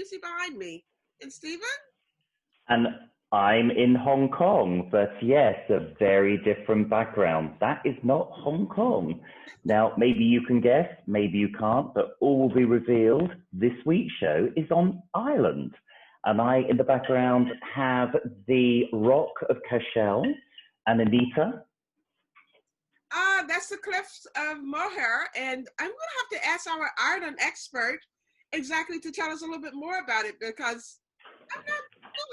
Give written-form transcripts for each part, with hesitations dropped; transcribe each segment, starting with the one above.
see behind me? And Steven? And I'm in Hong Kong, but yes, a very different background. That is not Hong Kong. Now, maybe you can guess, maybe you can't, but all will be revealed. This week's show is on Ireland. And I, in the background, have the Rock of Cashel and Annita. That's the Cliffs of Moher, and I'm going to have to ask our Ireland expert exactly to tell us a little bit more about it, because I'm not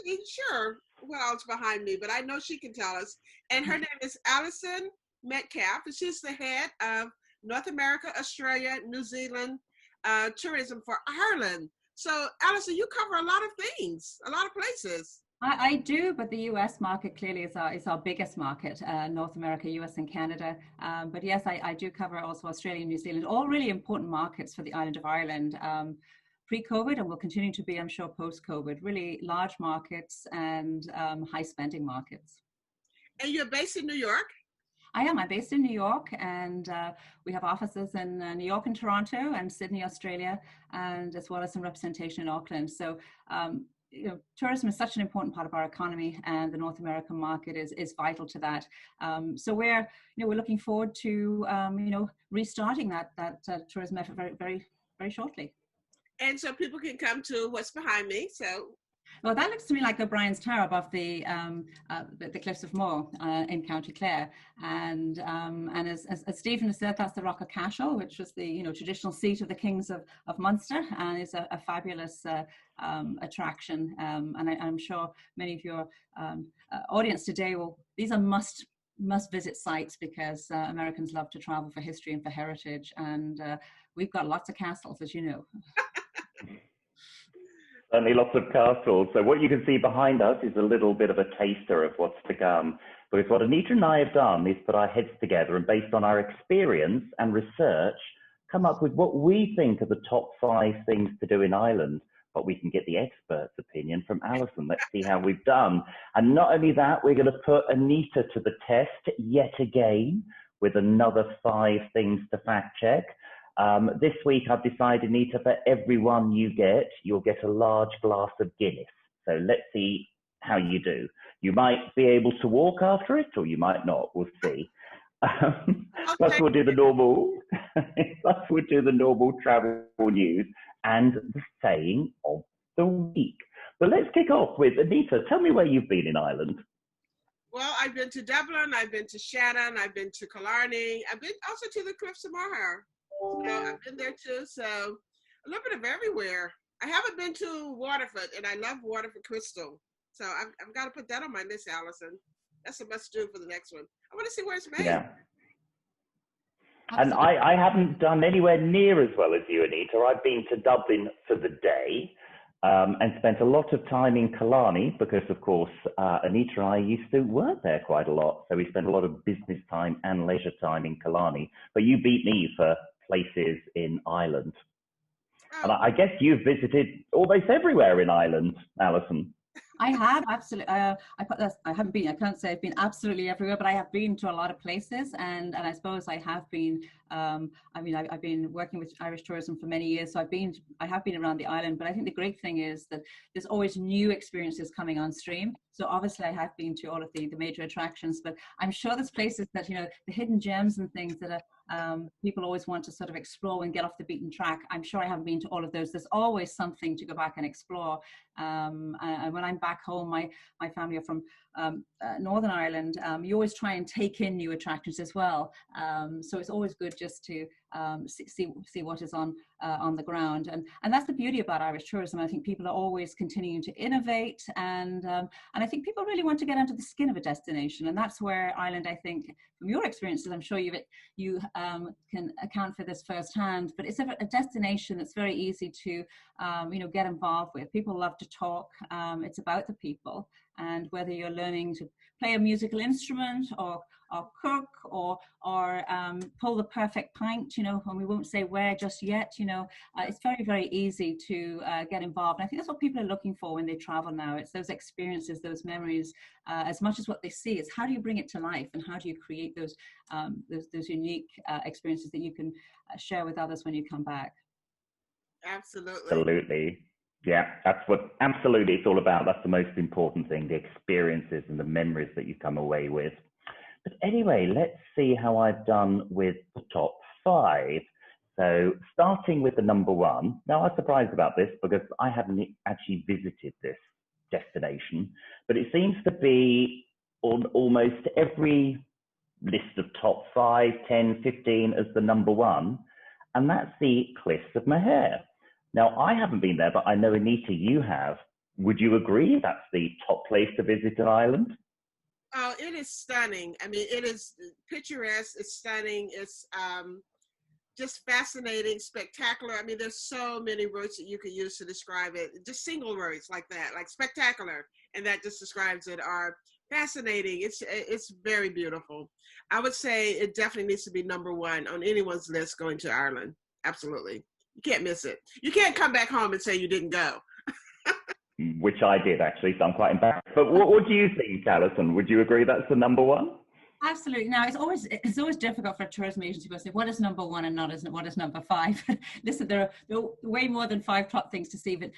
really sure what else behind me, but I know she can tell us. And her name is Alison Metcalfe, and she's the head of North America, Australia, New Zealand tourism for Ireland. So, Alison, you cover a lot of things, a lot of places. I do, but the US market clearly is our biggest market, North America, US and Canada. But yes, I do cover also Australia and New Zealand, all really important markets for the island of Ireland. Pre-COVID, and will continue to be, I'm sure, post-COVID, really large markets and high spending markets. And you're based in New York? I am. I'm based in New York, and we have offices in New York and Toronto and Sydney, Australia, and as well as some representation in Auckland. So, tourism is such an important part of our economy, and the North American market is vital to that. So we're looking forward to restarting that tourism effort very, very, very shortly. And so people can come to what's behind me. So, well, that looks to me like O'Brien's Tower above the Cliffs of Moher in County Clare, and as Stephen has said, that's the Rock of Cashel, which was the traditional seat of the kings of Munster, and is a fabulous attraction. And I'm sure many of your audience today these are must visit sites, because Americans love to travel for history and for heritage, and we've got lots of castles, as you know. Certainly lots of castles. So what you can see behind us is a little bit of a taster of what's to come. Because what Annita and I have done is put our heads together and, based on our experience and research, come up with what we think are the top 5 things to do in Ireland. But we can get the expert's opinion from Alison. Let's see how we've done. And not only that, we're going to put Annita to the test yet again with another 5 things to fact check. This week I've decided, Annita, for every one you'll get a large glass of Guinness. So let's see how you do. You might be able to walk after it, or you might not. We'll see. Plus we'll do the normal. Plus we'll do the normal travel news and the saying of the week. But let's kick off with Annita. Tell me where you've been in Ireland. Well, I've been to Dublin, I've been to Shannon, I've been to Killarney, I've been also to the Cliffs of Moher. So I've been there too. So a little bit of everywhere. I haven't been to Waterford, and I love Waterford Crystal. So I've got to put that on my list, Alison. That's a must do for the next one. I want to see where it's made. Yeah. And I haven't done anywhere near as well as you, Annita. I've been to Dublin for the day and spent a lot of time in Killarney because, of course, Annita and I used to work there quite a lot. So we spent a lot of business time and leisure time in Killarney. But you beat me for places in Ireland. Oh. And I guess you've visited almost everywhere in Ireland, Alison. I have, absolutely. I haven't been, I can't say I've been absolutely everywhere, but I have been to a lot of places, and I suppose I have been, I've been working with Irish tourism for many years, so I have been around the island, but I think the great thing is that there's always new experiences coming on stream. So obviously I have been to all of the major attractions, but I'm sure there's places that, the hidden gems and things that people always want to sort of explore and get off the beaten track. I'm sure I haven't been to all of those. There's always something to go back and explore. And when I'm back home, my family are from Northern Ireland. You always try and take in new attractions as well. So it's always good just to see what is on the ground. And that's the beauty about Irish tourism. I think people are always continuing to innovate, and I think people really want to get under the skin of a destination. And that's where Ireland, I think, from your experiences, I'm sure you can account for this firsthand, but it's a destination that's very easy to get involved with. People love to talk. It's about the people, and whether you're learning to play a musical instrument or cook or pull the perfect pint, and we won't say where just yet, it's very, very easy to get involved. And I think that's what people are looking for when they travel now. It's those experiences, those memories, as much as what they see. It's how do you bring it to life, and how do you create those unique experiences that you can share with others when you come back. Absolutely. Absolutely. Yeah, that's what absolutely it's all about. That's the most important thing, the experiences and the memories that you come away with. But anyway, let's see how I've done with the top five. So starting with the number one. Now, I was surprised about this because I haven't actually visited this destination, but it seems to be on almost every list of top 5, 10, 15 as the number one, and that's the Cliffs of Moher. Now, I haven't been there, but I know, Annita, you have. Would you agree that's the top place to visit in Ireland? Oh, it is stunning. I mean, it is picturesque. It's stunning. It's just fascinating, spectacular. I mean, there's so many words that you could use to describe it. Just single words like that, like spectacular, and that just describes it. Are fascinating. It's very beautiful. I would say it definitely needs to be number one on anyone's list going to Ireland. Absolutely, you can't miss it. You can't come back home and say you didn't go. Which I did actually, so I'm quite embarrassed. But what do you think, Alison? Would you agree that's the number one? Absolutely. Now it's always difficult for a tourism agency to say what is number one and what is number five. Listen, there are way more than 5 top things to see, but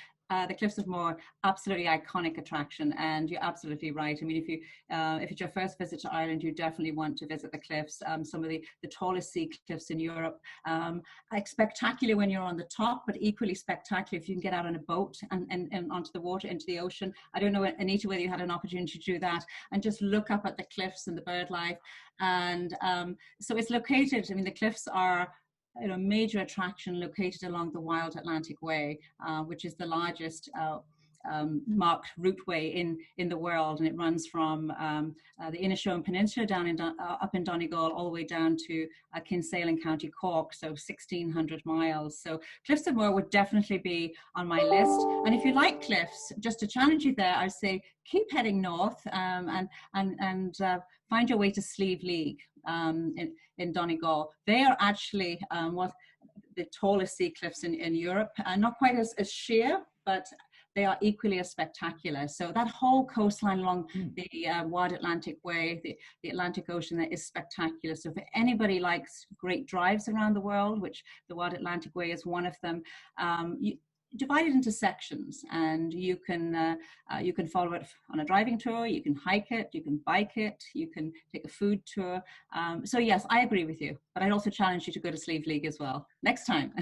the Cliffs of Moher, absolutely iconic attraction, and you're absolutely right. I mean, if it's your first visit to Ireland, you definitely want to visit the cliffs. Some of the tallest sea cliffs in Europe. Like spectacular when you're on the top, but equally spectacular if you can get out on a boat and onto the water, into the ocean. I don't know, Annita, whether you had an opportunity to do that and just look up at the cliffs and the bird life. And so it's located. I mean, the cliffs are major attraction located along the Wild Atlantic Way, which is the largest marked routeway in the world, and it runs from the Inishowen Peninsula down up in Donegal all the way down to Kinsale in County Cork, so 1,600 miles. So Cliffs of Moher would definitely be on my list. And if you like cliffs, just to challenge you there, I'd say keep heading north and find your way to Slieve League in Donegal. They are actually the tallest sea cliffs in Europe, not quite as sheer, but they are equally as spectacular. So that whole coastline along the Wide Atlantic Way, the Atlantic Ocean, that is spectacular. So if anybody likes great drives around the world, which the Wide Atlantic Way is one of them, you divide it into sections, and you can follow it on a driving tour, you can hike it, you can bike it, you can take a food tour. So yes, I agree with you, but I'd also challenge you to go to Slieve League as well next time.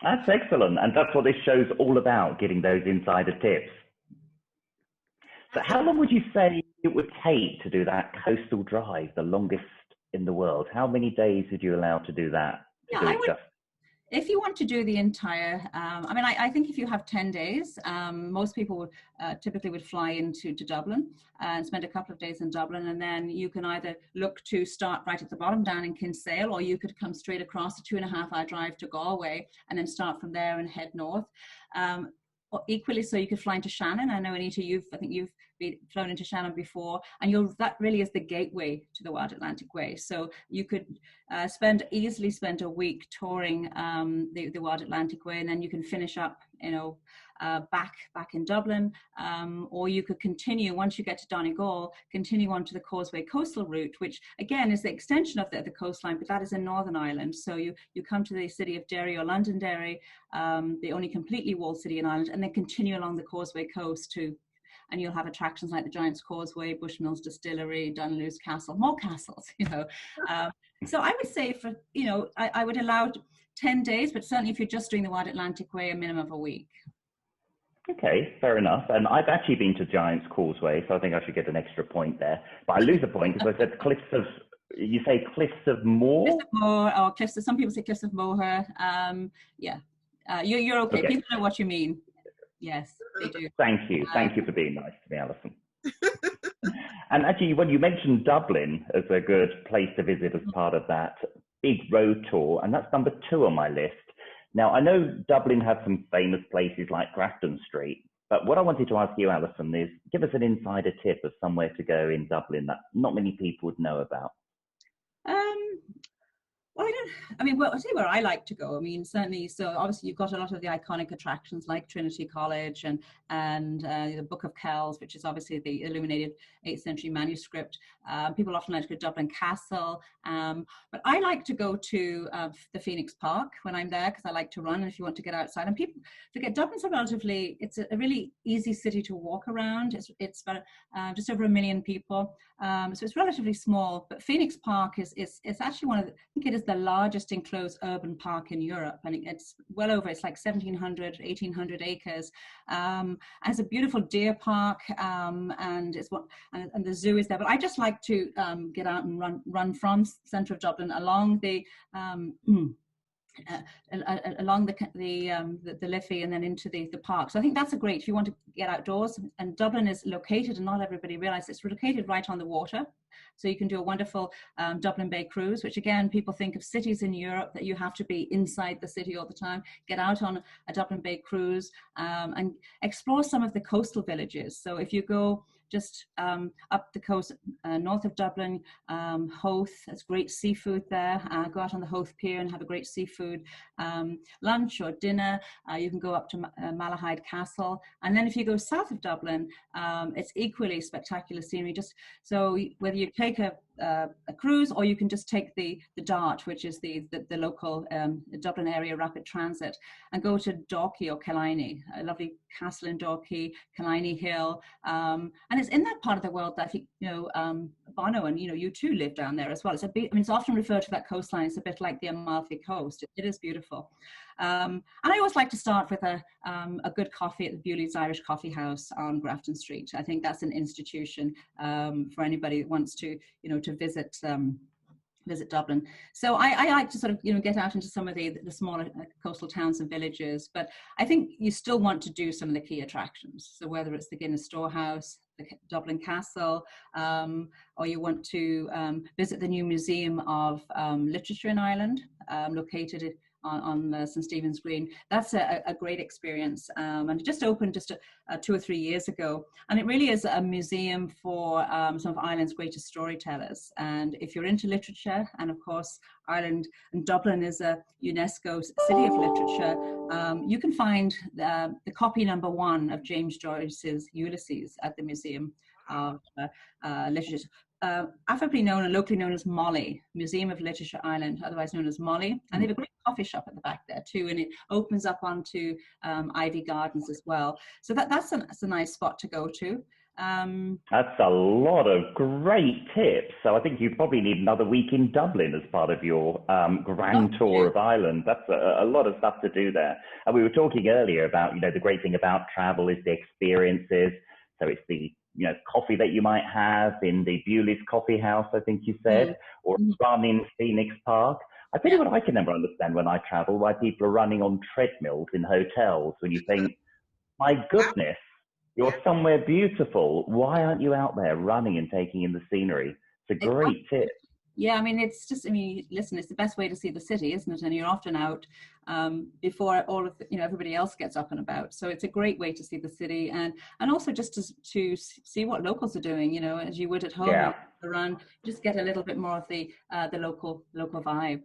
That's excellent. And that's what this show's all about, getting those insider tips. So how long would you say it would take to do that coastal drive, the longest in the world? How many days would you allow to do that? If you want to do the entire, I think if you have 10 days, most people typically would fly into Dublin and spend a couple of days in Dublin, and then you can either look to start right at the bottom down in Kinsale, or you could come straight across a 2.5-hour drive to Galway and then start from there and head north. Equally, so you could fly into Shannon. I know, Annita, I think you've flown into Shannon before, and that really is the gateway to the Wild Atlantic Way. So you could easily spend a week touring the Wild Atlantic Way, and then you can finish up, back in Dublin, or you could continue once you get to Donegal, continue on to the Causeway coastal route, which again is the extension of the coastline, but that is in Northern Ireland. So you come to the city of Derry or Londonderry, the only completely walled city in Ireland, and then continue along the Causeway coast and you'll have attractions like the Giant's Causeway, Bushmills Distillery, Dunluce Castle, more castles, So I would say I would allow 10 days, but certainly if you're just doing the Wide Atlantic Way, a minimum of a week. Okay, fair enough. And I've actually been to Giant's Causeway, so I think I should get an extra point there. But I lose a point because I said you say Cliffs of Moher? Cliffs of Moher, or some people say Cliffs of Moher. You're okay. People know what you mean. Yes, they do. Thank you. Thank you for being nice to me, Alison. And actually, when you mentioned Dublin as a good place to visit as part of that big road tour, and that's number 2 on my list. Now, I know Dublin has some famous places like Grafton Street, but what I wanted to ask you, Alison, is give us an insider tip of somewhere to go in Dublin that not many people would know about. Well, I'll tell you where I like to go. I mean, certainly, so obviously you've got a lot of the iconic attractions like Trinity College and the Book of Kells, which is obviously the illuminated 8th century manuscript. People often like to go to Dublin Castle, but I like to go to the Phoenix Park when I'm there because I like to run. And if you want to get outside, and people forget Dublin's it's a really easy city to walk around. It's about just over 1 million people, so it's relatively small. But Phoenix Park is actually I think it is the largest enclosed urban park in Europe, and it's like 1,700 acres. Has a beautiful deer park, and the zoo is there. But I just like to get out and run from centre of Dublin along the along the Liffey and then into the park. So I think that's a great, if you want to get outdoors. And Dublin is located, and not everybody realizes, it's located right on the water. So you can do a wonderful Dublin Bay Cruise, which again, people think of cities in Europe that you have to be inside the city all the time. Get out on a Dublin Bay Cruise and explore some of the coastal villages. So if you go just up the coast, north of Dublin, Howth, there's great seafood there. Go out on the Howth Pier and have a great seafood lunch or dinner. You can go up to Malahide Castle. And then if you go south of Dublin, it's equally spectacular scenery. Just so whether you take a cruise, or you can just take the DART, which is the local Dublin area rapid transit, and go to Dalkey or Killarney, a lovely castle in Dalkey, Killarney Hill, and it's in that part of the world that I think Bono and you too live down there as well. It's often referred to that coastline. It's a bit like the Amalfi Coast. It is beautiful. And I always like to start with a good coffee at the Bewley's Irish Coffee House on Grafton Street. I think that's an institution for anybody that wants to visit Dublin. So I like to sort of get out into some of the smaller coastal towns and villages, but I think you still want to do some of the key attractions. So whether it's the Guinness Storehouse, the Dublin Castle, or you want to visit the new Museum of Literature in Ireland, located on St. Stephen's Green. That's a great experience, and it just opened 2 or 3 years ago, and it really is a museum for some of Ireland's greatest storytellers. And if you're into literature, and of course Ireland and Dublin is a UNESCO City of Literature, you can find the copy number 1 of James Joyce's Ulysses at the Museum of Literature, affably known and locally known as Molly, Museum of Literature Ireland, otherwise known as Molly. And they have a great coffee shop at the back there too, and it opens up onto Ivy Gardens as well. So that's a nice spot to go to. That's a lot of great tips. So I think you probably need another week in Dublin as part of your grand tour of Ireland. That's a lot of stuff to do there. And we were talking earlier about, the great thing about travel is the experiences. So it's the coffee that you might have in the Bewley's Coffee House, I think you said, or run in Phoenix Park. I think what I can never understand when I travel, why people are running on treadmills in hotels, when you think, my goodness, you're somewhere beautiful. Why aren't you out there running and taking in the scenery? It's a great tip. Yeah, listen, it's the best way to see the city, isn't it? And you're often out before all of everybody else gets up and about. So it's a great way to see the city, and also just to see what locals are doing. As you would at home, around, just get a little bit more of the local vibe.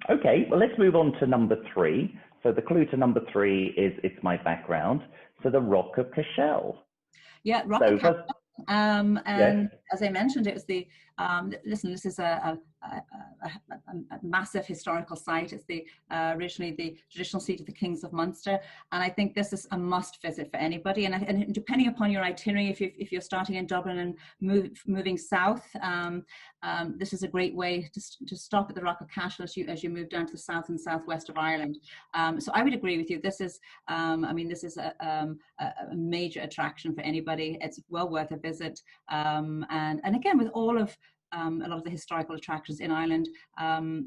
Okay, well, let's move on to number 3. So the clue to number 3 is it's my background. So the Rock of Cashel. Yeah, Rock of Cashel. And as I mentioned, it was this is a massive historical site. It's originally the traditional seat of the Kings of Munster, and I think this is a must visit for anybody. And depending upon your itinerary, if you're starting in Dublin and moving south, this is a great way to stop at the Rock of Cashel as you move down to the south and southwest of Ireland. So I would agree with you. This is a major attraction for anybody. It's well worth a visit. And again, with all of a lot of the historical attractions in Ireland,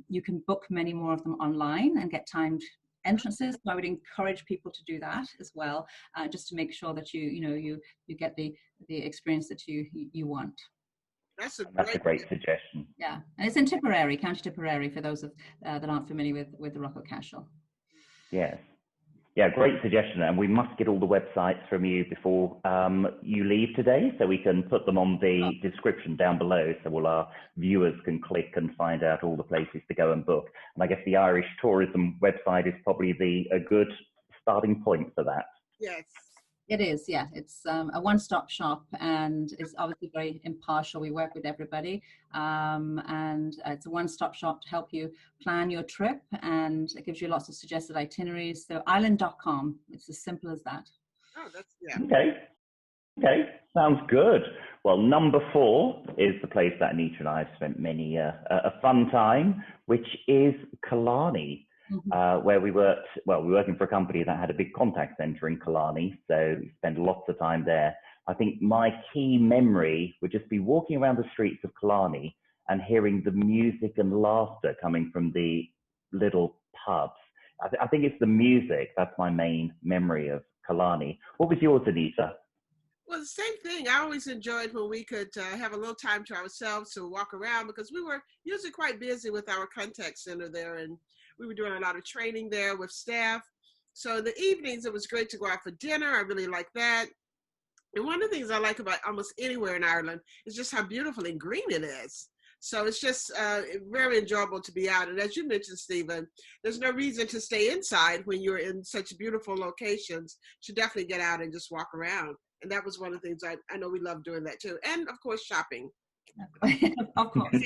you can book many more of them online and get timed entrances. So I would encourage people to do that as well, just to make sure that you get the experience that you want. That's a great suggestion. Yeah, and it's in Tipperary, County Tipperary, for those that aren't familiar with the Rock of Cashel. Yes. Yeah, great suggestion. And we must get all the websites from you before you leave today, so we can put them on the description down below, so all our viewers can click and find out all the places to go and book. And I guess the Irish tourism website is probably a good starting point for that. Yes. It is, yeah. It's a one-stop shop, and it's obviously very impartial. We work with everybody, and it's a one-stop shop to help you plan your trip, and it gives you lots of suggested itineraries. So island.com, it's as simple as that. Oh, that's, yeah. Okay, sounds good. Well, number 4 is the place that Annita and I have spent many a fun time, which is Killarney. Where we worked, well, we were working for a company that had a big contact center in Killarney, so we spent lots of time there. I think my key memory would just be walking around the streets of Killarney and hearing the music and laughter coming from the little pubs. I think it's the music. That's my main memory of Killarney. What was yours, Annita? Well, the same thing. I always enjoyed when we could have a little time to ourselves to walk around, because we were usually quite busy with our contact center there, and we were doing a lot of training there with staff. So in the evenings, it was great to go out for dinner. I really like that. And one of the things I like about almost anywhere in Ireland is just how beautiful and green it is. So it's just very enjoyable to be out. And as you mentioned, Steven, there's no reason to stay inside when you're in such beautiful locations. You should definitely get out and just walk around. And that was one of the things I know we love doing that too. And of course, shopping. Of course.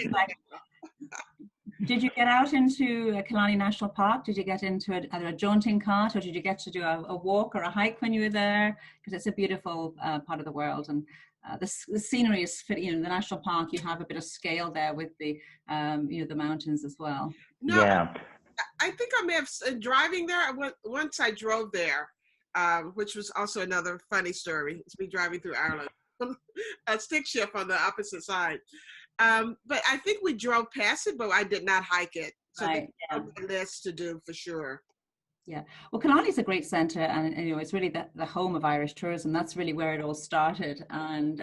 Did you get out into Killarney National Park? Did you get into either a jaunting cart, or did you get to do a walk or a hike when you were there? Because it's a beautiful part of the world, and the scenery is, you know, the national park. You have a bit of scale there with the, you know, the mountains as well. No, Yeah. I think I may have driving there. Once I drove there, which was also another funny story. It's me driving through Ireland, a stick shift on the opposite side. But I think we drove past it, but I did not hike it. So Right, on the list to do for sure. Yeah, well, Killarney is a great centre, and you know, it's really the home of Irish tourism. That's really where it all started. And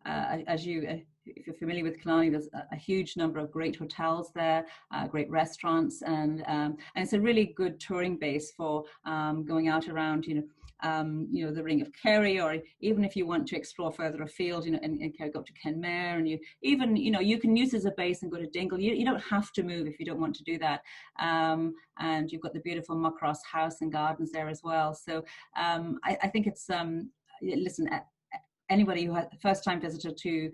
as you, if you're familiar with Killarney, there's a huge number of great hotels there, great restaurants, and it's a really good touring base for going out around, you know, the Ring of Kerry, or even if you want to explore further afield, you know, and go up to Kenmare, and you even, you know, you can use it as a base and go to Dingle. You don't have to move if you don't want to do that. And you've got the beautiful Muckross House and gardens there as well. So I think it's, listen, anybody who has first time visitor to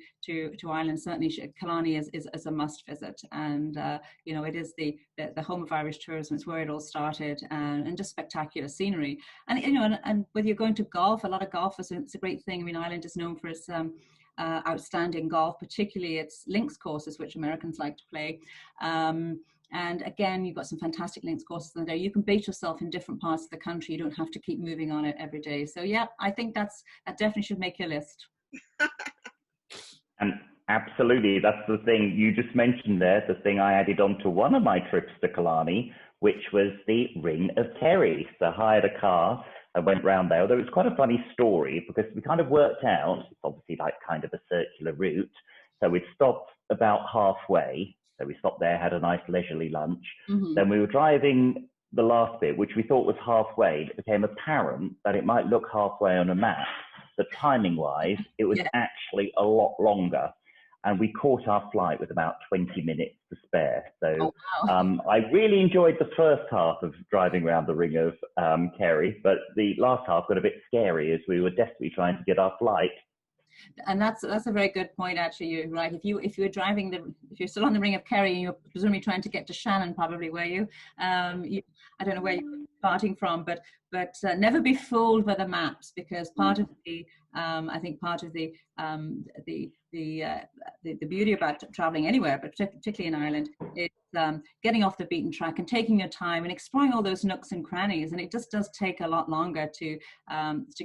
Ireland, certainly Killarney is a must visit. And you know, it is the home of Irish tourism. It's where it all started, and just spectacular scenery. And you know, and whether you're going to golf, a lot of golfers, it's a great thing. I mean, Ireland is known for its outstanding golf, particularly its links courses, which Americans like to play. And again, you've got some fantastic links courses in there. You can base yourself in different parts of the country. You don't have to keep moving on it every day. So yeah, I think that definitely should make your list. And absolutely, that's the thing you just mentioned there, the thing I added on to one of my trips to Killarney, which was the Ring of Kerry. So I hired a car and went round there. Although it was quite a funny story, because we kind of worked out, it's obviously like kind of a circular route. So we'd stopped about halfway. So we stopped there, had a nice leisurely lunch. Mm-hmm. Then we were driving the last bit, which we thought was halfway. It became apparent that it might look halfway on a map, but timing-wise, it was actually a lot longer. And we caught our flight with about 20 minutes to spare. So I really enjoyed the first half of driving around the Ring of Kerry, but the last half got a bit scary as we were desperately trying to get our flight. And that's a very good point, actually. You're right. If you're driving if you're still on the Ring of Kerry and you're presumably trying to get to Shannon, probably were you? I don't know where you're starting from, but never be fooled by the maps, because part of the I think part of the beauty about traveling anywhere, but particularly in Ireland, is getting off the beaten track and taking your time and exploring all those nooks and crannies. And it just does take a lot longer to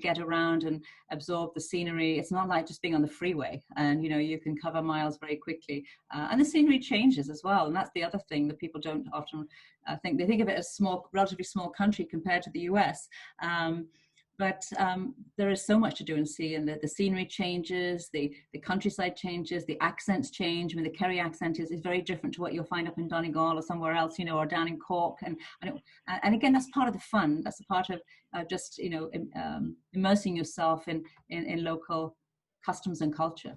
get around and absorb the scenery. It's not like just being on the freeway, and you know, you can cover miles very quickly. And the scenery changes as well, and that's the other thing that people don't often think. They think of it as relatively small country compared to the US. but there is so much to do and see, and the scenery changes, the countryside changes, the accents change. I mean, the Kerry accent is very different to what you'll find up in Donegal or somewhere else, you know, or down in Cork. And again, that's part of the fun. That's a part of just, you know, immersing yourself in local customs and culture.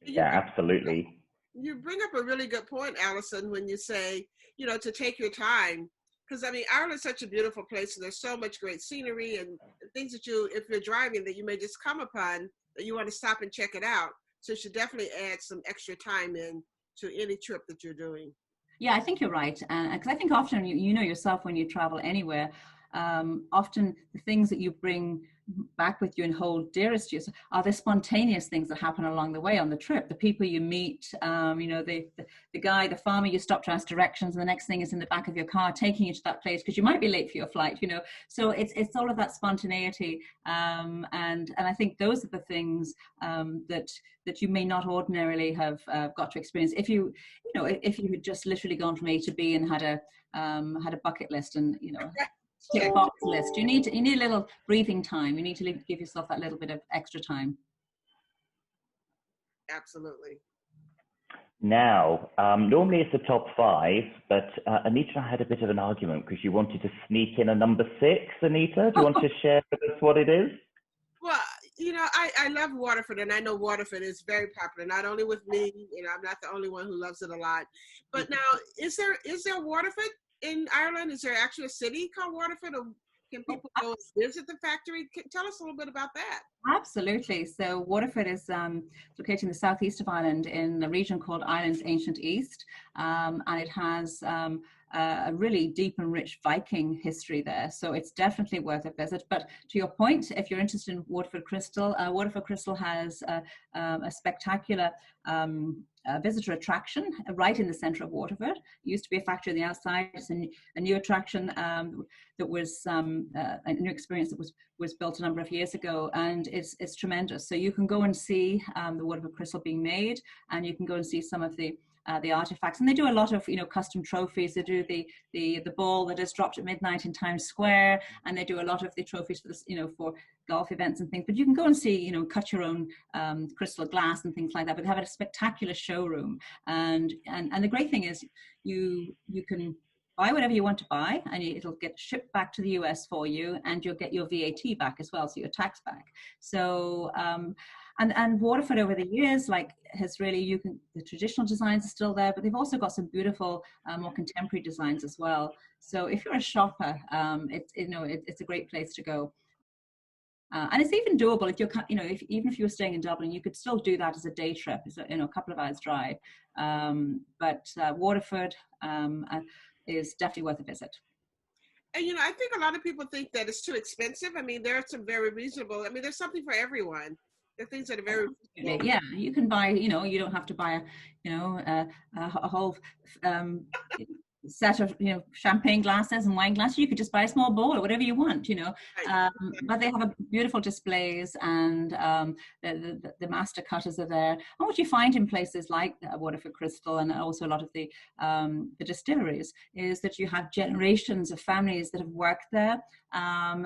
Yeah, absolutely. You bring up a really good point, Alison, when you say, you know, to take your time. Because, I mean, Ireland's such a beautiful place, and there's so much great scenery and things that you, if you're driving, that you may just come upon, that you want to stop and check it out. So you should definitely add some extra time in to any trip that you're doing. Yeah, I think you're right. Because I think often, you know yourself when you travel anywhere, often the things that you bring back with you and hold dearest to you are the spontaneous things that happen along the way on the trip. The people you meet, you know, the guy, the farmer you stop to ask directions, and the next thing is in the back of your car taking you to that place because you might be late for your flight, you know. So it's all of that spontaneity, and I think those are the things that you may not ordinarily have got to experience if you had just literally gone from A to B and had a bucket list and, you know, tick box list. You need a little breathing time. You need to give yourself that little bit of extra time. Absolutely. Now, normally it's the top 5, but Anita and I had a bit of an argument because you wanted to sneak in a number 6. Anita, do you want to share with us what it is? Well, you know, I love Waterford, and I know Waterford is very popular, not only with me, you know, I'm not the only one who loves it a lot. But now, is there Waterford in Ireland? Is there actually a city called Waterford, or can people go visit the factory? Tell us a little bit about that. Absolutely. So Waterford is located in the southeast of Ireland in a region called Ireland's Ancient East, and it has a really deep and rich Viking history there. So it's definitely worth a visit. But to your point, if you're interested in Waterford Crystal has a spectacular visitor attraction right in the center of Waterford. It used to be a factory on the outside. It's a new attraction that was a new experience that was built a number of years ago, and it's tremendous. So you can go and see the Waterford Crystal being made, and you can go and see some of the artifacts, and they do a lot of, you know, custom trophies. They do the ball that is dropped at midnight in Times Square, and they do a lot of the trophies for this, you know, for golf events and things. But you can go and see, you know, cut your own crystal glass and things like that. But they have a spectacular showroom, and the great thing is you can buy whatever you want to buy, and it'll get shipped back to the US for you, and you'll get your VAT back as well, so your tax back. So and Waterford over the years, like, has really, the traditional designs are still there, but they've also got some beautiful, more contemporary designs as well. So if you're a shopper, it's a great place to go. And it's even doable if you're, you know, even if you were staying in Dublin, you could still do that as a day trip. It's a couple of hours drive. But Waterford is definitely worth a visit. And, you know, I think a lot of people think that it's too expensive. I mean, there are some very reasonable. I mean, there's something for everyone. There are things that are very reasonable. Yeah, you can buy, you know, you don't have to buy a whole set of, you know, champagne glasses and wine glasses. You could just buy a small bowl or whatever you want, you know. But they have beautiful displays, and the master cutters are there. And what you find in places like Waterford Crystal, and also a lot of the distilleries, is that you have generations of families that have worked there.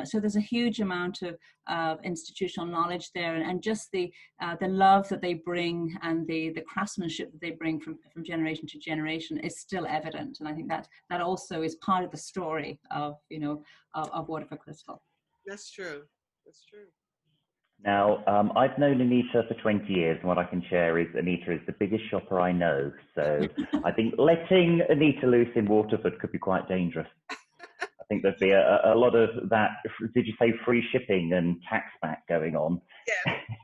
So there's a huge amount of institutional knowledge there, and just the love that they bring, and the craftsmanship that they bring from generation to generation is still evident. And I think that also is part of the story of, you know, of Waterford Crystal. That's true. That's true. Now, I've known Anita for 20 years, and what I can share is Anita is the biggest shopper I know. So I think letting Anita loose in Waterford could be quite dangerous. I think there'd be a lot of that, did you say free shipping and tax back going on?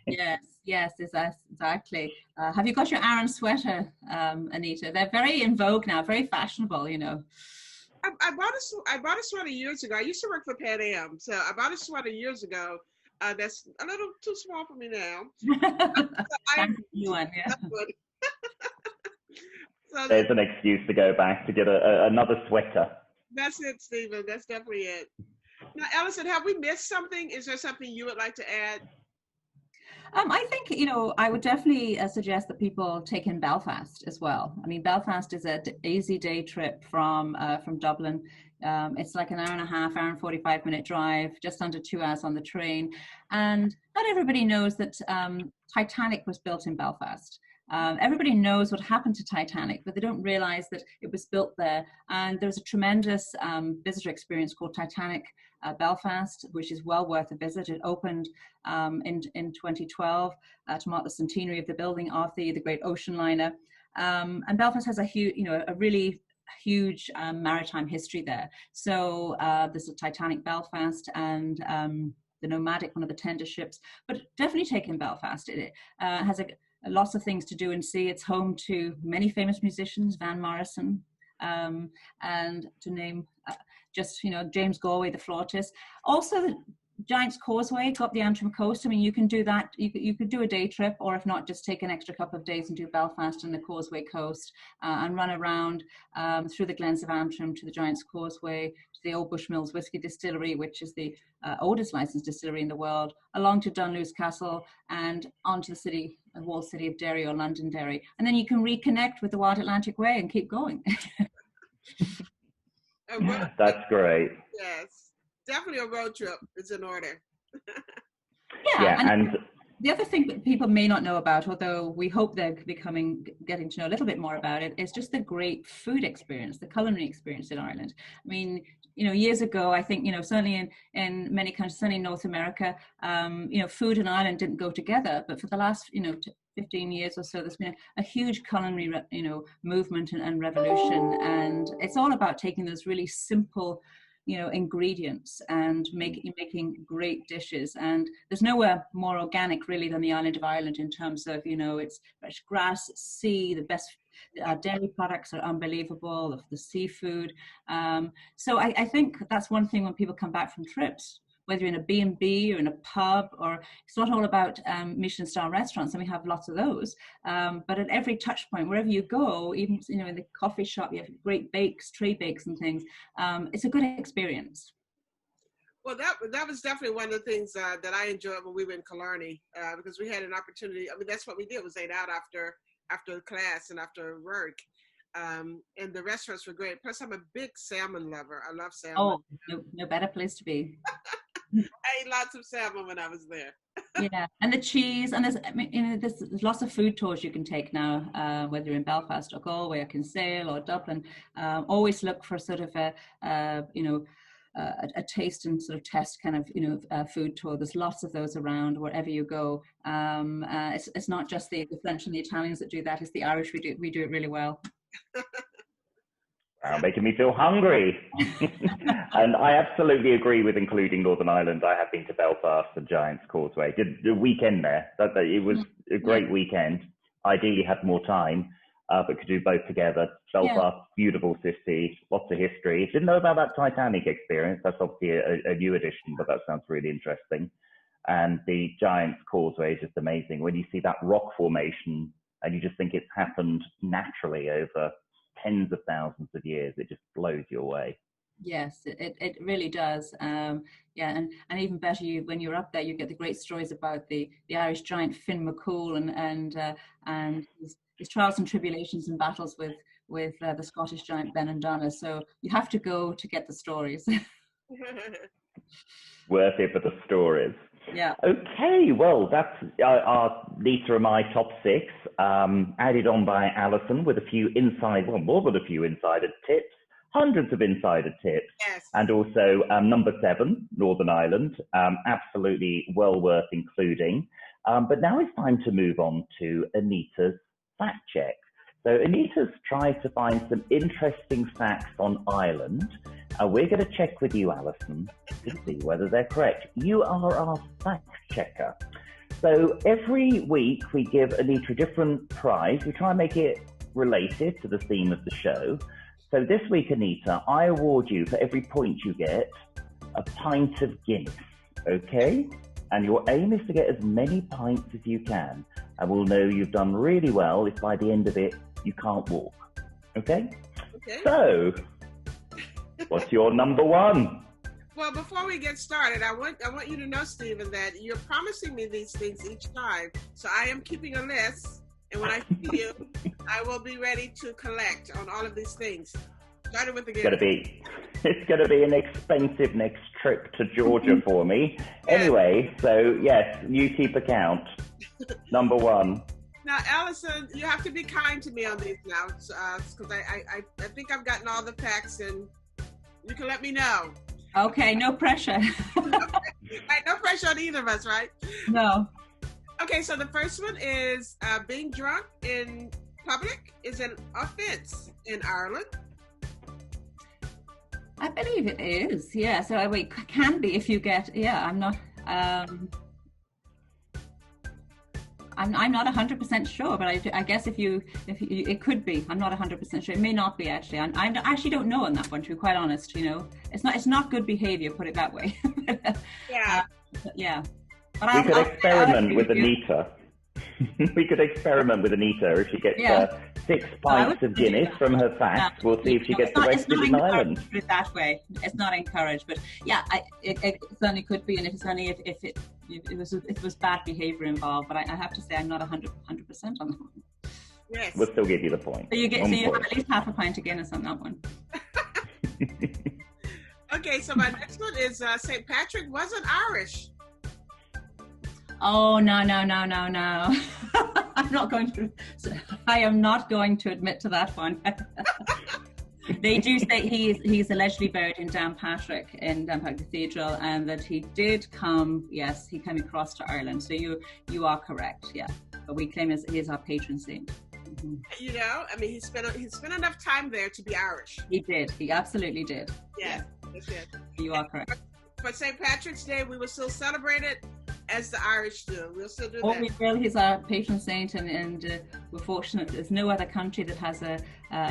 Yeah. Yes, exactly. Have you got your Aran sweater, Anita? They're very in vogue now, very fashionable, you know. I bought a sweater years ago. I used to work for Pan Am, so I bought a sweater years ago. That's a little too small for me now. So there's an excuse to go back to get another sweater. That's it, Steven. That's definitely it. Now, Alison, have we missed something? Is there something you would like to add? I think, you know, I would definitely suggest that people take in Belfast as well. I mean, Belfast is an easy day trip from Dublin. It's like an hour and a half, hour and 45-minute drive, just under 2 hours on the train. And not everybody knows that Titanic was built in Belfast. Everybody knows what happened to Titanic, but they don't realize that it was built there. And there's a tremendous visitor experience called Titanic Belfast, which is well worth a visit. It opened in 2012 to mark the centenary of the building of the great ocean liner. And Belfast has a huge, a really huge maritime history there. So there's a Titanic Belfast and the Nomadic, one of the tender ships, but definitely take in Belfast. It has lots of things to do and see. It's home to many famous musicians, Van Morrison, and to name James Galway, the flautist. Also, the Giant's Causeway, go up the Antrim coast. I mean, you can do that. You could do a day trip, or if not, just take an extra couple of days and do Belfast and the Causeway coast and run around through the Glens of Antrim to the Giant's Causeway, to the Old Bushmills Whiskey Distillery, which is the oldest licensed distillery in the world, along to Dunluce Castle and onto the walled city of Derry or Londonderry. And then you can reconnect with the Wild Atlantic Way and keep going. That's great. Yes. Definitely a road trip is in order. And the other thing that people may not know about, although we hope they're getting to know a little bit more about it, is just the great food experience, the culinary experience in Ireland. I mean, years ago, I think, certainly in many countries, certainly in North America, food and Ireland didn't go together. But for the last, 15 years or so, there's been a huge culinary, movement and revolution. And it's all about taking those really simple ingredients and making great dishes. And there's nowhere more organic really than the island of Ireland in terms of it's fresh grass, sea, the best dairy products are unbelievable, the seafood. So I think that's one thing when people come back from trips, whether you're in a B&B or in a pub, or it's not all about Michelin star restaurants, and we have lots of those, but at every touch point, wherever you go, even in the coffee shop, you have great bakes, tray bakes and things. It's a good experience. Well, that was definitely one of the things that I enjoyed when we were in Killarney, because we had an opportunity. I mean, that's what we did, was ate out after class and after work. And the restaurants were great. Plus, I'm a big salmon lover. I love salmon. Oh, no better place to be. I ate lots of salmon when I was there. Yeah, and the cheese, and there's lots of food tours you can take now, whether you're in Belfast or Galway or Kinsale or Dublin. Always look for sort of a taste and sort of test kind of food tour. There's lots of those around wherever you go. It's not just the French and the Italians that do that. It's the Irish. We do it really well. Wow, making me feel hungry. And I absolutely agree with including Northern Ireland. I have been to Belfast and Giant's Causeway. Did the weekend there. It was a great weekend. Ideally had more time, but could do both together. Belfast, beautiful city, lots of history. Didn't know about that Titanic experience. That's obviously a new addition, but that sounds really interesting. And the Giant's Causeway is just amazing. When you see that rock formation and you just think it's happened naturally over tens of thousands of years, it just blows you away. Yes, it really does. And even better, when you're up there, you get the great stories about the Irish giant Finn McCool and his trials and tribulations and battles with the Scottish giant Benandana. So you have to go to get the stories. Worth it for the stories. Yeah. Okay, well, that's these are my top 6, added on by Alison with more than a few insider tips, hundreds of insider tips. Yes. And also number 7, Northern Ireland, absolutely well worth including. But now it's time to move on to Anita's fact check. So Anita's tried to find some interesting facts on Ireland. We're going to check with you, Alison, to see whether they're correct. You are our fact checker. So every week we give Anita a different prize. We try and make it related to the theme of the show. So this week, Anita, I award you, for every point you get, a pint of Guinness, okay? And your aim is to get as many pints as you can. And we'll know you've done really well if by the end of it, you can't walk, okay? Okay. So, what's your number 1? Well, before we get started, I want you to know, Steven, that you're promising me these things each time. So I am keeping a list. And when I see you, I will be ready to collect on all of these things. Started with the It's going to be an expensive next trip to Georgia for me. Anyway, so yes, you keep account. Number one. Now, Alison, you have to be kind to me on these now, because I think I've gotten all the facts, and you can let me know. Okay, no pressure. Right, no pressure on either of us, right? No. Okay, so the first one is being drunk in public is an offense in Ireland. I believe it is, yeah. So it can be if you get, I'm not, I'm not 100% sure, but I guess if you, it could be. I'm not 100% sure. It may not be actually. I actually don't know on that one, to be quite honest. You know, it's not good behavior, put it that way. Yeah. Yeah. But we could experiment with Annita. We could experiment with Annita if she gets 6 pints of Guinness from her fast. We'll see if she gets arrested in Ireland. Put it that way. It's not encouraged, but yeah, it certainly could be, and it's only if it was bad behaviour involved. But I have to say, I'm not 100% on that one. Yes. We'll still give you the point. So you have at least half a pint of Guinness on that one. Okay, so my next one is St. Patrick wasn't Irish. Oh, no. I am not going to admit to that one. They do say he's allegedly buried in Downpatrick in Downpatrick Cathedral, and that he did come, yes, he came across to Ireland. So you are correct, yeah. But we claim he is our patron saint. Mm-hmm. You know, I mean, he spent enough time there to be Irish. He did. He absolutely did. Yeah. That's it. You are correct. For St. Patrick's Day, we will still celebrate it as the Irish do. We'll still do that. Oh, we will. He's our patron saint, and we're fortunate. There's no other country that has a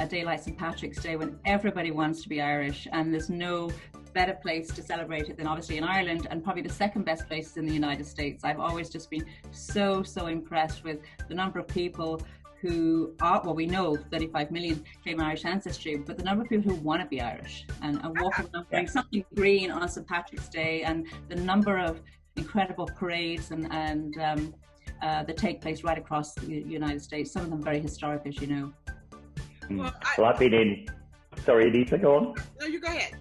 day like St. Patrick's Day when everybody wants to be Irish, and there's no better place to celebrate it than obviously in Ireland, and probably the second best place is in the United States. I've always just been so impressed with the number of people who are, well, we know 35 million claim Irish ancestry, but the number of people who want to be Irish and walk around wearing something green on St. Patrick's Day, and the number of incredible parades and that take place right across the United States, some of them very historic, as you know. Well, I've been in, sorry, Annita, go on. No, you go ahead.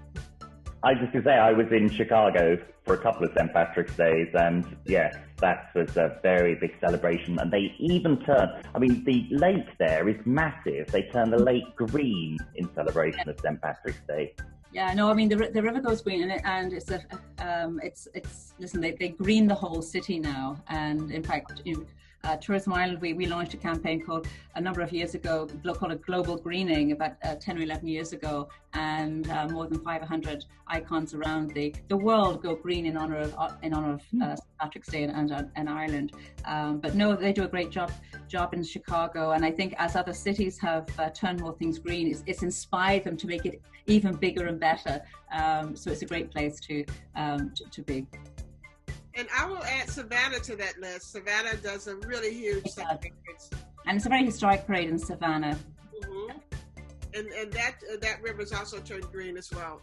I was just going to say, I was in Chicago for a couple of St. Patrick's Days, and yes, that was a very big celebration. And they even turn, I mean, the lake there is massive. They turn the lake green in celebration of St. Patrick's Day. Yeah, no, I mean, the river goes green, and it's listen, they green the whole city now. And in fact, Tourism Ireland, we launched a campaign called a number of years ago, called it Global Greening, about 10 or 11 years ago, and more than 500 icons around the world go green in honor of St. Patrick's Day and Ireland. But no, they do a great job in Chicago, and I think as other cities have turned more things green, it's inspired them to make it even bigger and better. So it's a great place to be. And I will add Savannah to that list. Savannah does a really huge celebration. And it's a very historic parade in Savannah. Mm-hmm. And that river's also turned green as well.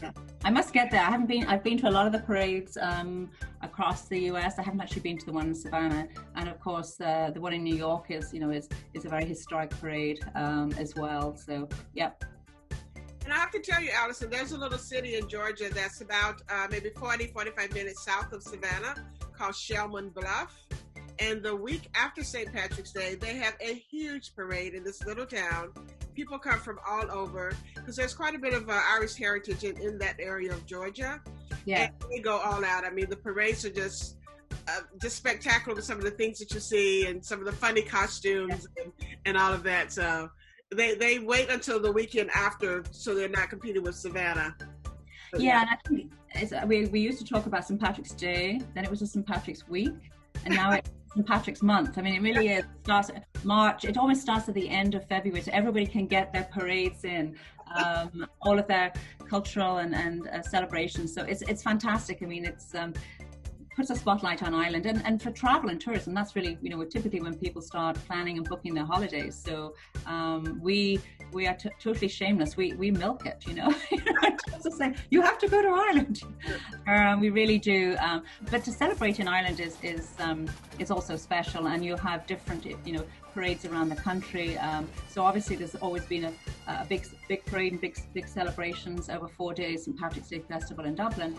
Yeah. I must get there. I've been to a lot of the parades across the US. I haven't actually been to the one in Savannah. And of course, the one in New York is a very historic parade as well. So, yep. And I have to tell you, Alison, there's a little city in Georgia that's about maybe 45 minutes south of Savannah called Shelman Bluff. And the week after St. Patrick's Day, they have a huge parade in this little town. People come from all over because there's quite a bit of Irish heritage in that area of Georgia. Yeah. And they go all out. I mean, the parades are just spectacular with some of the things that you see and some of the funny costumes and all of that. So they wait until the weekend after so they're not competing with Savannah. But yeah, and I think we used to talk about St. Patrick's Day, then it was a St. Patrick's Week, and now it's St. Patrick's Month. I mean, it really is. It starts March. It almost starts at the end of February, so everybody can get their parades in, all of their cultural and celebrations. So it's fantastic. I mean, it's puts a spotlight on Ireland, and for travel and tourism, that's really, typically when people start planning and booking their holidays. So we are totally shameless. We milk it, Just say, you have to go to Ireland. We really do. But to celebrate in Ireland is also special, and you'll have different, parades around the country. So obviously there's always been a big parade and big celebrations over 4 days, St. Patrick's Day Festival in Dublin.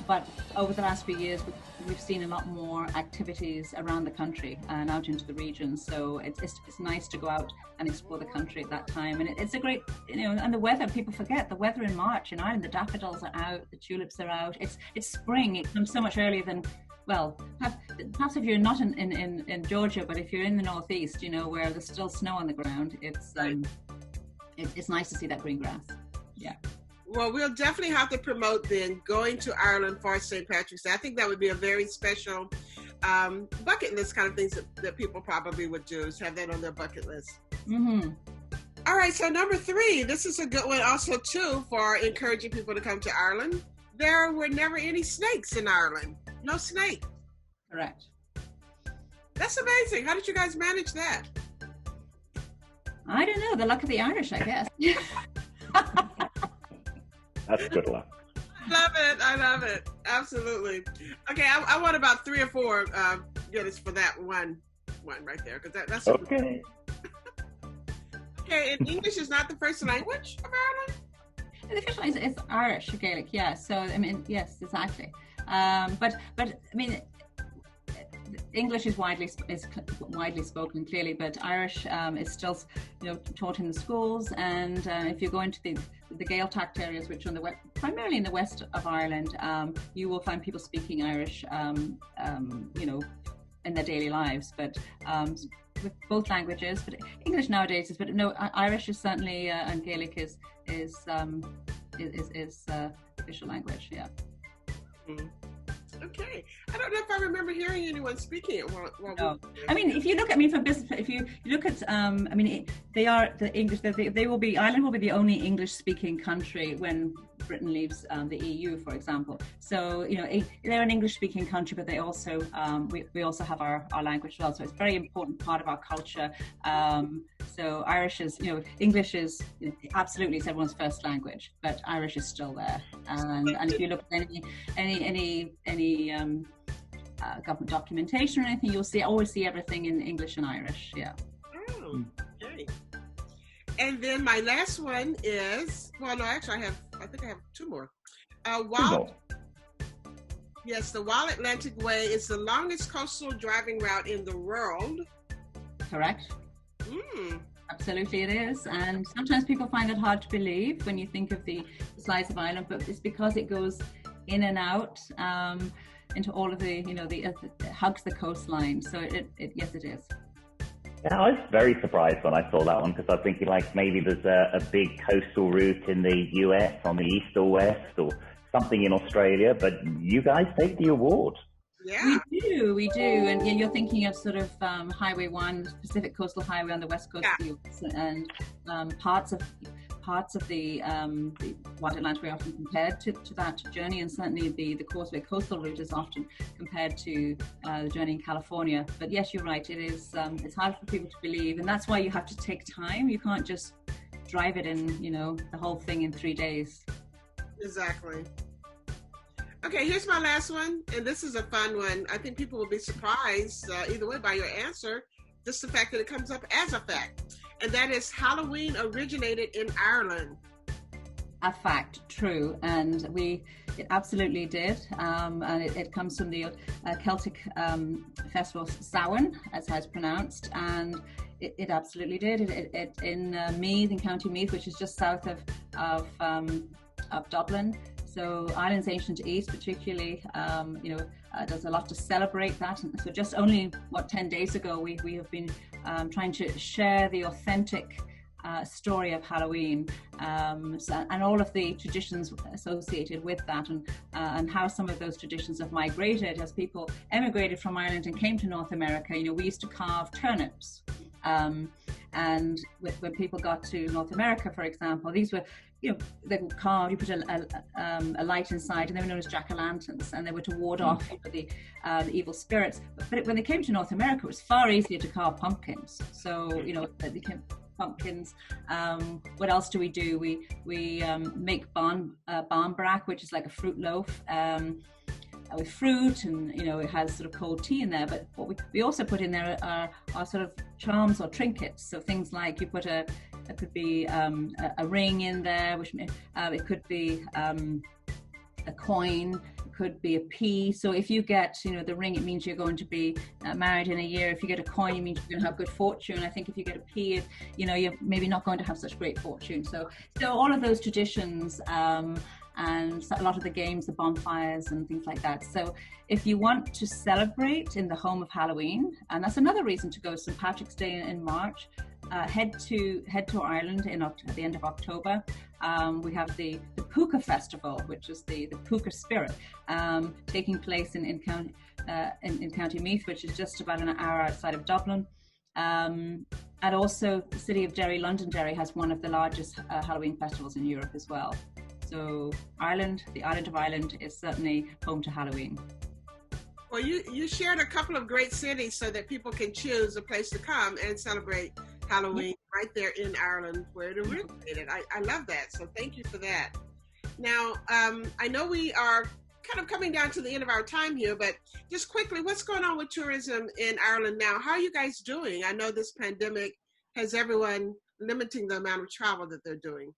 But over the last few years, we've seen a lot more activities around the country and out into the regions. So it's nice to go out and explore the country at that time. And it's a great, and the weather, people forget the weather in March in Ireland, the daffodils are out, the tulips are out. It's spring. It comes so much earlier than, well, perhaps if you're not in Georgia, but if you're in the northeast, where there's still snow on the ground, it's nice to see that green grass. Yeah. Well, we'll definitely have to promote then going to Ireland for St. Patrick's Day. I think that would be a very special bucket list kind of things that people probably would do, is have that on their bucket list. Mm-hmm. All right, so number 3, this is a good one also too for encouraging people to come to Ireland. There were never any snakes in Ireland. No snake. Correct. That's amazing. How did you guys manage that? I don't know. The luck of the Irish, I guess. That's good luck. I love it. Absolutely. Okay, I want about 3 or 4 guineas for that one right there, because that's okay. Okay, and English is not the first language of Ireland? The first one is Irish, Gaelic, yeah. So, I mean, yes, exactly. But I mean, English is widely spoken clearly, but Irish is still, taught in the schools. And if you go into the Gaeltacht areas, which are primarily in the west of Ireland, you will find people speaking Irish, in their daily lives. But with both languages, but English nowadays is. But no, Irish is certainly, and Gaelic is official language. Yeah. Mm. Okay. I don't know if I remember hearing anyone speaking it. No. I mean, if you look at from business, if you look at, they are the English. Ireland will be the only English-speaking country when Britain leaves the EU, for example. So they're an English-speaking country, but they also we also have our language as well. So it's a very important part of our culture. So Irish is, English is absolutely it's everyone's first language, but Irish is still there. And if you look at any government documentation or anything, you'll always see everything in English and Irish. Yeah. Oh, okay. And then my last one is, well, no, actually I think I have 2 more. Yes, the Wild Atlantic Way is the longest coastal driving route in the world. Correct. Mm. Absolutely it is. And sometimes people find it hard to believe when you think of the size of Ireland, but it's because it goes in and out into all of the, it hugs the coastline. So yes, it is. Yeah, I was very surprised when I saw that one, because I was thinking maybe there's a big coastal route in the US on the east or west or something in Australia, but you guys take the award. Yeah, we do, and you're thinking of sort of Highway 1, Pacific Coastal Highway on the west coast of the US, and parts of the Wild Atlantic Way often compared to that journey, and certainly the Causeway coastal route is often compared to the journey in California. But yes, you're right. It is. It's hard for people to believe, and that's why you have to take time. You can't just drive it in, the whole thing in 3 days. Exactly. Okay, here's my last one, and this is a fun one. I think people will be surprised either way by your answer, just the fact that it comes up as a fact. And that is Halloween originated in Ireland. A fact, true. And it absolutely did. And it comes from the Celtic festival Samhain, as it's pronounced. And it absolutely did. It in Meath, in County Meath, which is just south of Dublin. So Ireland's ancient East, particularly, does a lot to celebrate that. And so just only 10 days ago, we have been trying to share the authentic story of Halloween, and all of the traditions associated with that, and how some of those traditions have migrated as people emigrated from Ireland and came to North America. We used to carve turnips. And when people got to North America, for example, these were, they were carved, you put a light inside, and they were known as jack-o'-lanterns, and they were to ward off the evil spirits. But when they came to North America, it was far easier to carve pumpkins. So, they became pumpkins. What else do? We make barmbrack, which is like a fruit loaf. with fruit, and it has sort of cold tea in there. But what we also put in there are sort of charms or trinkets. So things like it could be a ring in there, which it could be a coin, it could be a pea. So if you get the ring, it means you're going to be married in a year. If you get a coin, it means you're going to have good fortune. I think if you get a pea, you're maybe not going to have such great fortune. So all of those traditions, and a lot of the games, the bonfires and things like that. So if you want to celebrate in the home of Halloween, and that's another reason to go, St. Patrick's Day in March, head to Ireland at the end of October. We have the Puka Festival, which is the Puka spirit, taking place in County Meath, which is just about an hour outside of Dublin. And also the city of Derry, Londonderry, has one of the largest Halloween festivals in Europe as well. So Ireland, the island of Ireland, is certainly home to Halloween. Well, you shared a couple of great cities so that people can choose a place to come and celebrate Halloween right there in Ireland where it originated. I love that. So thank you for that. Now, I know we are kind of coming down to the end of our time here, but just quickly, what's going on with tourism in Ireland now? How are you guys doing? I know this pandemic has everyone limiting the amount of travel that they're doing.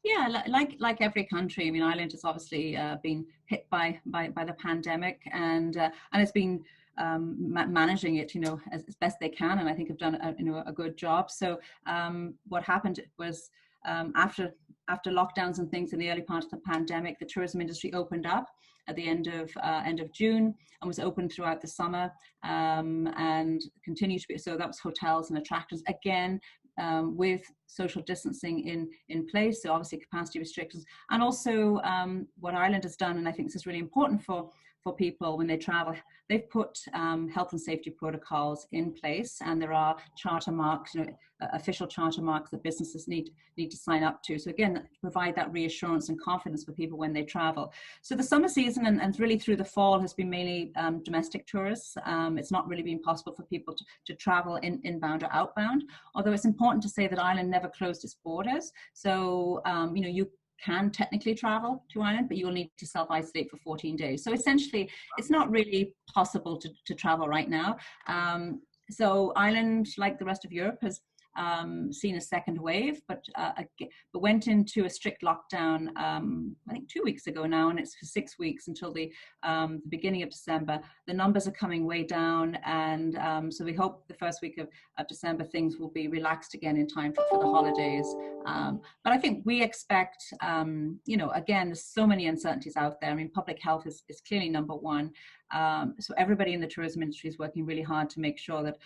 Yeah, like every country. I mean, Ireland has obviously been hit by the pandemic, and it's been managing it, as best they can, and I think have done a good job. So what happened was after lockdowns and things in the early part of the pandemic, the tourism industry opened up at the end of June and was open throughout the summer, and continued to be. So that was hotels and attractions again, with social distancing in place, so obviously capacity restrictions, and also what Ireland has done, and I think this is really important for people when they travel, they've put health and safety protocols in place, and there are charter marks, official charter marks that businesses need to sign up to. So again, provide that reassurance and confidence for people when they travel. So the summer season and really through the fall has been mainly domestic tourists. It's not really been possible for people to travel inbound or outbound, although it's important to say that Ireland never closed its borders. So, you can technically travel to Ireland, but you'll need to self-isolate for 14 days. So essentially, it's not really possible to travel right now. So Ireland, like the rest of Europe, has seen a second wave, but went into a strict lockdown, I think 2 weeks ago now, and it's for 6 weeks until the beginning of December. The numbers are coming way down, and so we hope the first week of December things will be relaxed again in time for the holidays. But I think we expect, again, there's so many uncertainties out there. I mean, public health is clearly number one. So everybody in the tourism industry is working really hard to make sure that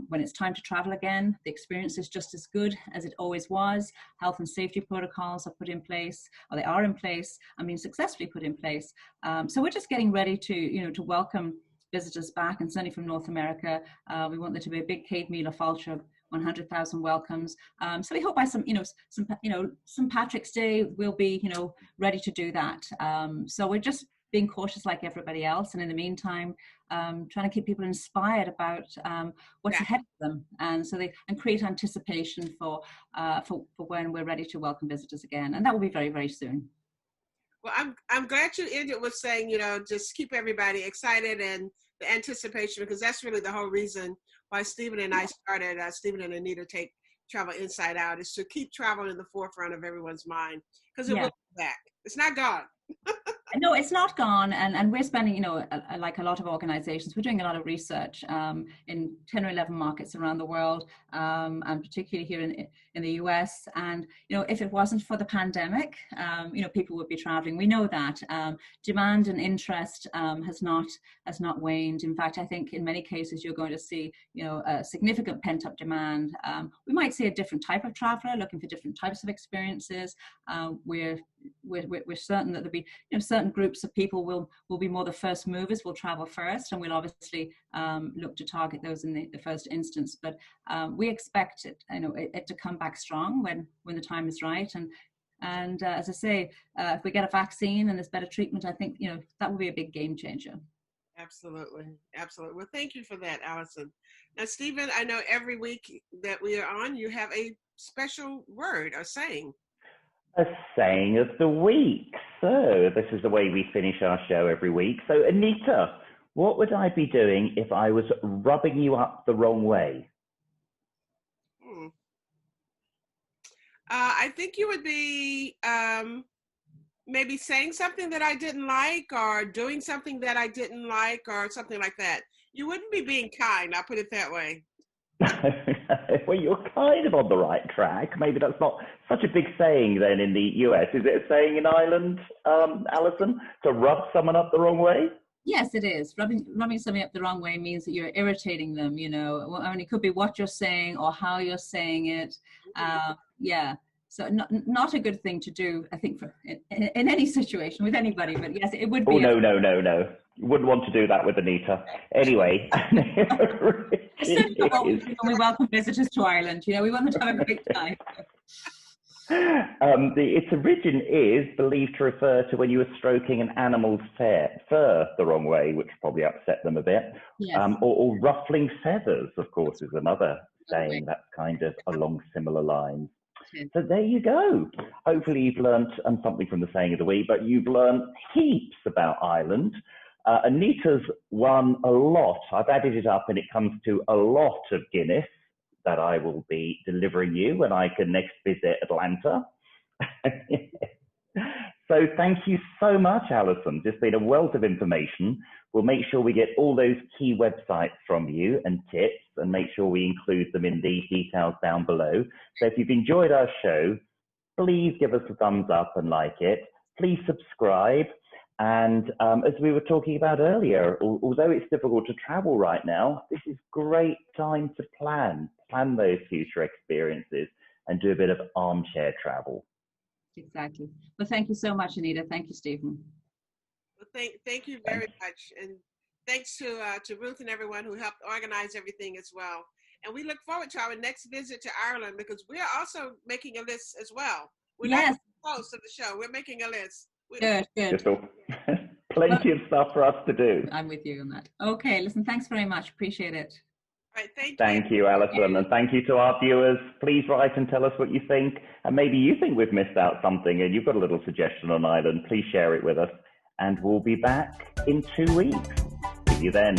when it's time to travel again, the experience is just as good as it always was. Health and safety protocols are put in place, or they are in place, I mean, successfully put in place. So we're just getting ready to welcome visitors back, and certainly from North America. We want there to be a big Cave Míle Fáilte, 100,000 welcomes. So we hope by St. Patrick's Day we'll be, ready to do that. So we're just being cautious like everybody else, and in the meantime, trying to keep people inspired about what's ahead of them, and create anticipation for when we're ready to welcome visitors again, and that will be very, very soon. Well, I'm glad you ended with saying, just keep everybody excited and the anticipation, because that's really the whole reason why Steven and I started Steven and Annita Take Travel Inside Out, is to keep travel in the forefront of everyone's mind, because it will be back. It's not gone. No, it's not gone, and we're spending, like a lot of organizations, we're doing a lot of research in 10 or 11 markets around the world, and particularly here in the US. And if it wasn't for the pandemic, people would be traveling. We know that demand and interest has not waned. In fact, I think in many cases you're going to see a significant pent-up demand. We might see a different type of traveler looking for different types of experiences. We're certain that there'll be certain groups of people will be more the first movers, will travel first, and we'll obviously look to target those in the first instance. But we expect it to come back strong when the time is right. And as I say, if we get a vaccine and there's better treatment, I think that will be a big game changer. Absolutely. Well, thank you for that, Alison. Now, Steven, I know every week that we are on, you have a special word or saying. A saying of the week. So this is the way we finish our show every week. So Annita, what would I be doing if I was rubbing you up the wrong way? I think you would be maybe saying something that I didn't like, or doing something that I didn't like, or something like that. You wouldn't be being kind, I'll put it that way. Well, you're kind of on the right track. Maybe that's not such a big saying then in the US. Is it a saying in Ireland, Alison, to rub someone up the wrong way? Yes, it is. Rubbing somebody up the wrong way means that you're irritating them, you know. I mean, it could be what you're saying or how you're saying it. Yeah. So not a good thing to do, I think, in any situation with anybody. But yes, it would be. Oh, no. You wouldn't want to do that with Annita. Anyway. When we welcome visitors to Ireland, you know, we want them to have a great time. Its origin is believed to refer to when you were stroking an animal's fur the wrong way, which probably upset them a bit. Yes. Or ruffling feathers, of course, is another saying that's kind of along similar lines. So there you go. Hopefully you've learnt something from the saying of the week, but you've learnt heaps about Ireland. Anita's won a lot. I've added it up and it comes to a lot of Guinness that I will be delivering you when I can next visit Atlanta. So thank you so much, Alison. Just been a wealth of information. We'll make sure we get all those key websites from you and tips, and make sure we include them in the details down below. So if you've enjoyed our show, please give us a thumbs up and like it. Please subscribe. And as we were talking about earlier, although it's difficult to travel right now, this is great time to plan those future experiences and do a bit of armchair travel. Exactly. Well, thank you so much, Annita. Thank you, Stephen. Well, thank you very much. And thanks to Ruth and everyone who helped organize everything as well. And we look forward to our next visit to Ireland, because we're also making a list as well. We're not close to the show. We're making a list. Good. Plenty of stuff for us to do. I'm with you on that. Okay, listen, thanks very much. Appreciate it. All right, thank you, Alison, and thank you to our viewers. Please write and tell us what you think, and maybe you think we've missed out something and you've got a little suggestion on Ireland. Please share it with us, and we'll be back in 2 weeks. See you then.